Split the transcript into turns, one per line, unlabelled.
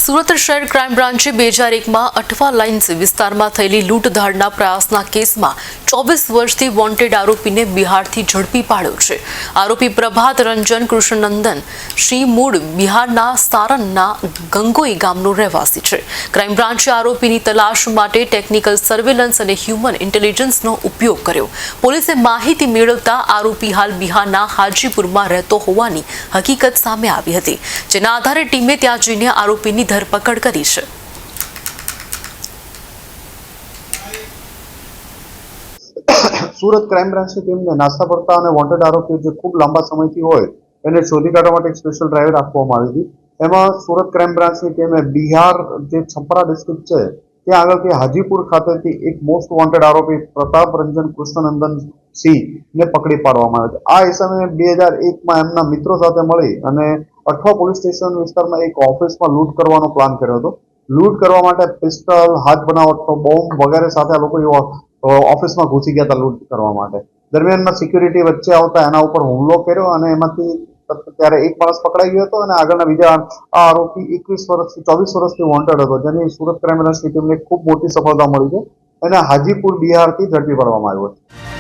સુરત શહેર crime બ્રાન્ચે 2001માં Athwa lines વિસ્તારમાં થયેલી લૂંટધાડના પ્રયાસના કેસમાં 24 વર્ષથી વોન્ટેડ આરોપીને બિહારથી ઝડપી પાડ્યો છે। આરોપી પ્રભાત રંજન કૃષ્ણનંદન શ્રી મૂળ બિહારના સારનના ગંગોઈ ગામનો રહેવાસી છે। ક્રાઇમ બ્રાન્ચે આરોપીની તલાશ માટે ટેકનિકલ સર્વેલન્સ અને હ્યુમન ઇન્ટેલિજન્સનો ઉપયોગ કર્યો। પોલીસે માહિતી મેળવતા આરોપી હાલ બિહારના હાજીપુરમાં રહેતો હોવાની હકીકત સામે આવી હતી, જેના આધારે ટીમે ત્યાં જઈને આરોપીની ધરપકડ કરી છે।
સુરત ક્રાઇમ બ્રાન્ચની ટીમને નાસ્તા પડતા અને વોન્ટેડ આરોપીઓ જે ખૂબ લાંબા સમયથી હોય એને શોધી કાઢવા માટે એક સ્પેશિયલ ડ્રાઈવ રાખવામાં આવી હતી। એમાં સુરત ક્રાઇમ બ્રાન્ચની ટીમે બિહાર જે છપરા ડિસ્ટ્રિક્ટ છે ત્યાં આગળથી હાજીપુર ખાતેથી એક મોસ્ટ વોન્ટેડ આરોપી પ્રતાપ રંજન કૃષ્ણનંદન સિંહને પકડી પાડવામાં આવ્યો છે। આ હિસાબે 2001માં એમના મિત્રો સાથે મળી અને અઠવા પોલીસ સ્ટેશન વિસ્તારમાં એક ઓફિસમાં લૂંટ કરવાનો પ્લાન કર્યો હતો। લૂંટ કરવા માટે પિસ્ટલ, હાથ બનાવટનો બોમ્બ વગેરે સાથે આ લોકો ઓફિસમાં ઘૂસી ગયા હતા લૂંટ કરવા માટે। દરમિયાનમાં સિક્યુરિટી વચ્ચે આવતા એના ઉપર હુમલો કર્યો અને એમાંથી ત્યારે એક માણસ પકડાઈ ગયો હતો અને આગળના બીજા આ આરોપી 24 વર્ષથી વોન્ટેડ હતો, જેની સુરત ક્રાઇમ બ્રાન્ચની ટીમને ખૂબ મોટી સફળતા મળી છે અને હાજીપુર બિહારથી ઝડપી પાડવામાં આવ્યો છે।